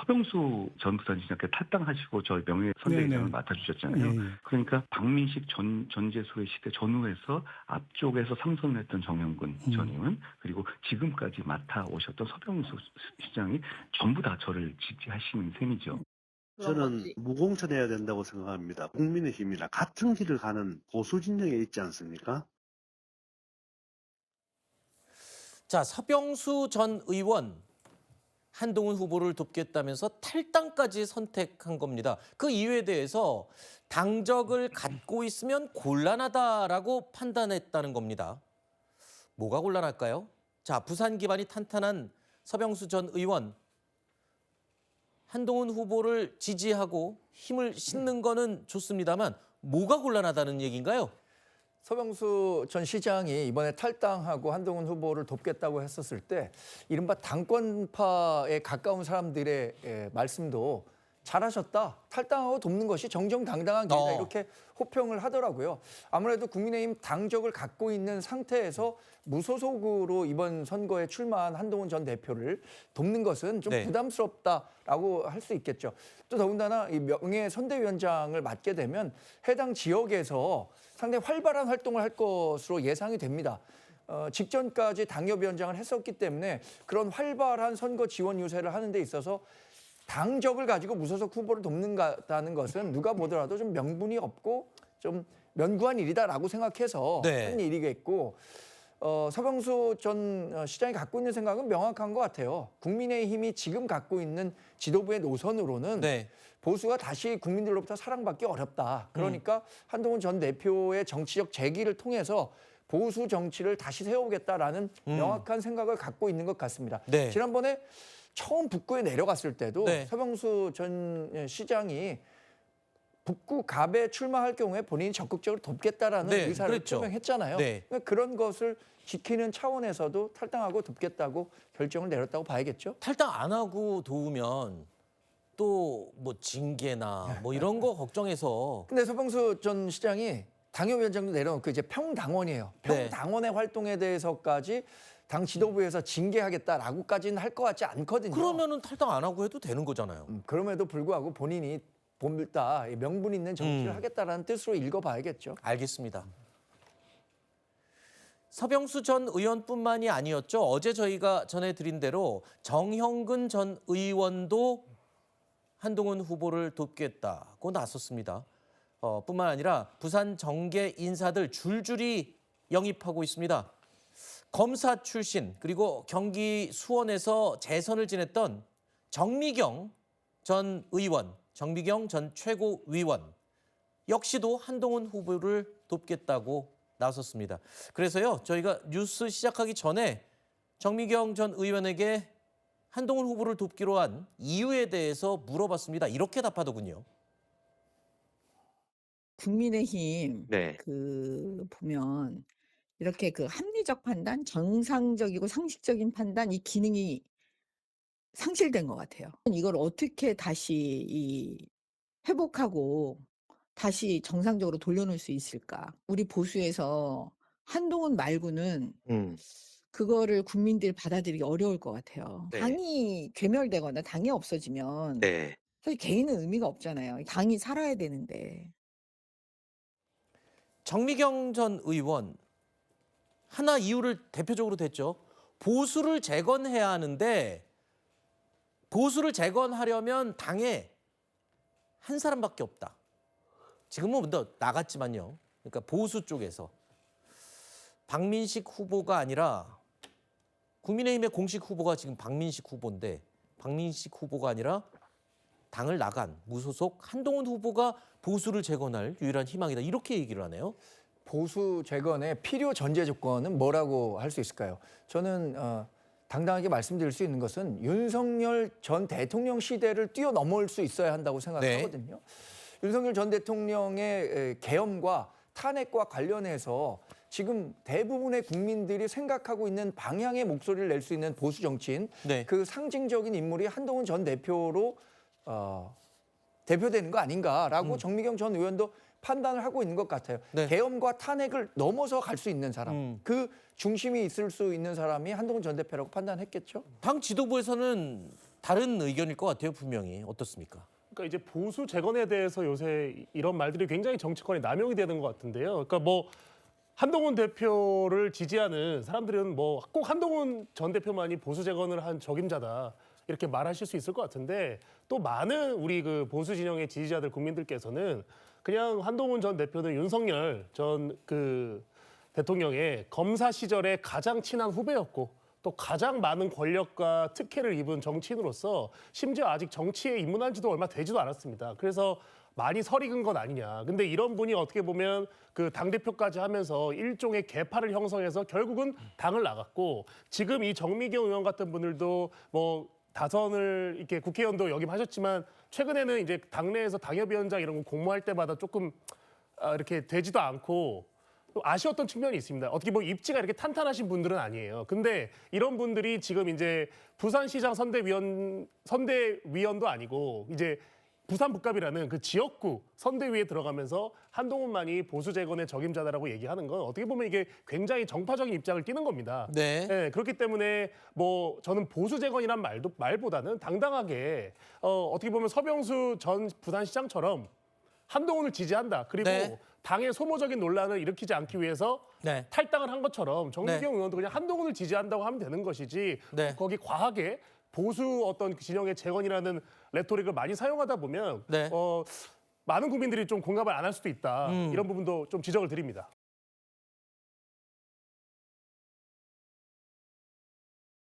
서병수 전 부산시장께 탈당하시고 저희 명예선대위원장을 맡아주셨잖아요. 예. 그러니까 박민식 전재수의 시대 전후에서 앞쪽에서 상선을 했던 정영근 전 의원, 그리고 지금까지 맡아오셨던 서병수 시장이 전부 다 저를 지지하시는 셈이죠. 저는 무공천해야 된다고 생각합니다. 국민의힘이나 같은 길을 가는 보수 진영에 있지 않습니까? 자, 서병수 전 의원 한동훈 후보를 돕겠다면서 탈당까지 선택한 겁니다. 그 이유에 대해서 당적을 갖고 있으면 곤란하다라고 판단했다는 겁니다. 뭐가 곤란할까요? 자, 부산 기반이 탄탄한 서병수 전 의원, 한동훈 후보를 지지하고 힘을 싣는 거는 좋습니다만 뭐가 곤란하다는 얘기인가요? 서병수 전 시장이 이번에 탈당하고 한동훈 후보를 돕겠다고 했었을 때 이른바 당권파에 가까운 사람들의 말씀도 잘하셨다. 탈당하고 돕는 것이 정정당당한 길이다. 이렇게 호평을 하더라고요. 아무래도 국민의힘 당적을 갖고 있는 상태에서 무소속으로 이번 선거에 출마한 한동훈 전 대표를 돕는 것은 좀 부담스럽다라고 할 수 있겠죠. 또 더군다나 이 명예선대위원장을 맡게 되면 해당 지역에서 상당히 활발한 활동을 할 것으로 예상이 됩니다. 직전까지 당협위원장을 했었기 때문에 그런 활발한 선거 지원 유세를 하는 데 있어서 당적을 가지고 무소속 후보를 돕는다는 것은 누가 보더라도 좀 명분이 없고 좀 면구한 일이다라고 생각해서 한 일이겠고, 서병수 전 시장이 갖고 있는 생각은 명확한 것 같아요. 국민의힘이 지금 갖고 있는 지도부의 노선으로는 보수가 다시 국민들로부터 사랑받기 어렵다. 그러니까 한동훈 전 대표의 정치적 재기를 통해서 보수 정치를 다시 세우겠다라는 명확한 생각을 갖고 있는 것 같습니다. 지난번에 처음 북구에 내려갔을 때도 서병수 전 시장이 북구 갑에 출마할 경우에 본인이 적극적으로 돕겠다라는 의사를 표명했잖아요. 그러니까 그런 것을 지키는 차원에서도 탈당하고 돕겠다고 결정을 내렸다고 봐야겠죠. 탈당 안 하고 도우면 또 뭐 징계나 뭐 이런 거 걱정해서. 근데 서병수 전 시장이 당협위원장도 내려놓고 이제 평당원이에요. 평당원의 활동에 대해서까지 당 지도부에서 징계하겠다라고까지는 할 것 같지 않거든요. 그러면은 탈당 안 하고 해도 되는 거잖아요. 그럼에도 불구하고 본인이 봄다 명분 있는 정치를 하겠다라는 뜻으로 읽어봐야겠죠. 알겠습니다. 서병수 전 의원뿐만이 아니었죠. 어제 저희가 전해드린 대로 정형근 전 의원도 한동훈 후보를 돕겠다고 나섰습니다. 뿐만 아니라 부산 정계 인사들 줄줄이 영입하고 있습니다. 검사 출신 그리고 경기 수원에서 재선을 지냈던 정미경 전 의원, 정미경 전 최고위원 역시도 한동훈 후보를 돕겠다고 나섰습니다. 그래서요, 저희가 뉴스 시작하기 전에 정미경 전 의원에게 한동훈 후보를 돕기로 한 이유에 대해서 물어봤습니다. 이렇게 답하더군요. 국민의힘 보면 이렇게 합리적 판단, 정상적이고 상식적인 판단 이 기능이 상실된 것 같아요. 이걸 어떻게 다시 회복하고 다시 정상적으로 돌려놓을 수 있을까? 우리 보수에서 한동훈 말고는 그거를 국민들이 받아들이기 어려울 것 같아요. 당이 괴멸되거나 당이 없어지면 사실 개인은 의미가 없잖아요. 당이 살아야 되는데. 정미경 전 의원 하나 이유를 대표적으로 댔죠. 보수를 재건해야 하는데 보수를 재건하려면 당에 한 사람밖에 없다. 지금은 더 나갔지만요. 그러니까 보수 쪽에서 박민식 후보가 아니라 국민의힘의 공식 후보가 지금 박민식 후보인데 박민식 후보가 아니라 당을 나간 무소속 한동훈 후보가 보수를 재건할 유일한 희망이다. 이렇게 얘기를 하네요. 보수 재건의 필요 전제 조건은 뭐라고 할 수 있을까요? 저는 당당하게 말씀드릴 수 있는 것은 윤석열 전 대통령 시대를 뛰어넘을 수 있어야 한다고 생각하거든요. 윤석열 전 대통령의 계엄과 탄핵과 관련해서 지금 대부분의 국민들이 생각하고 있는 방향의 목소리를 낼 수 있는 보수 정치인 그 상징적인 인물이 한동훈 전 대표로 대표되는 거 아닌가라고 정미경 전 의원도 판단을 하고 있는 것 같아요. 계엄과 탄핵을 넘어서 갈 수 있는 사람, 그 중심이 있을 수 있는 사람이 한동훈 전 대표라고 판단했겠죠. 당 지도부에서는 다른 의견일 것 같아요, 분명히. 어떻습니까? 그러니까 이제 보수 재건에 대해서 요새 이런 말들이 굉장히 정치권에 남용이 되는 것 같은데요. 그러니까 뭐 한동훈 대표를 지지하는 사람들은 뭐 꼭 한동훈 전 대표만이 보수 재건을 한 적임자다 이렇게 말하실 수 있을 것 같은데 또 많은 우리 그 보수 진영의 지지자들 국민들께서는 그냥 한동훈 전 대표는 윤석열 전 그 대통령의 검사 시절에 가장 친한 후배였고 또 가장 많은 권력과 특혜를 입은 정치인으로서 심지어 아직 정치에 입문한 지도 얼마 되지도 않았습니다. 그래서 많이 설익은 것 아니냐. 근데 이런 분이 어떻게 보면 그 당대표까지 하면서 일종의 계파를 형성해서 결국은 당을 나갔고 지금 이 정미경 의원 같은 분들도 뭐 다선을 이렇게 국회의원도 역임하셨지만 최근에는 이제 당내에서 당협위원장 이런 거 공모할 때마다 조금 이렇게 되지도 않고 또 아쉬웠던 측면이 있습니다. 어떻게 보면 입지가 이렇게 탄탄하신 분들은 아니에요. 근데 이런 분들이 지금 이제 부산시장 선대위원도 아니고 이제 부산북갑이라는 그 지역구 선대위에 들어가면서 한동훈만이 보수 재건의 적임자다라고 얘기하는 건 어떻게 보면 이게 굉장히 정파적인 입장을 띠는 겁니다. 네. 네, 그렇기 때문에 뭐 저는 보수 재건이란 말보다는 당당하게 어떻게 보면 서병수 전 부산시장처럼 한동훈을 지지한다. 그리고 네. 당의 소모적인 논란을 일으키지 않기 위해서 네. 탈당을 한 것처럼 정미경 네. 의원도 그냥 한동훈을 지지한다고 하면 되는 것이지 네. 거기 과하게 보수 어떤 진영의 재건이라는 레토릭을 많이 사용하다 보면 네. 많은 국민들이 좀 공감을 안 할 수도 있다. 이런 부분도 좀 지적을 드립니다.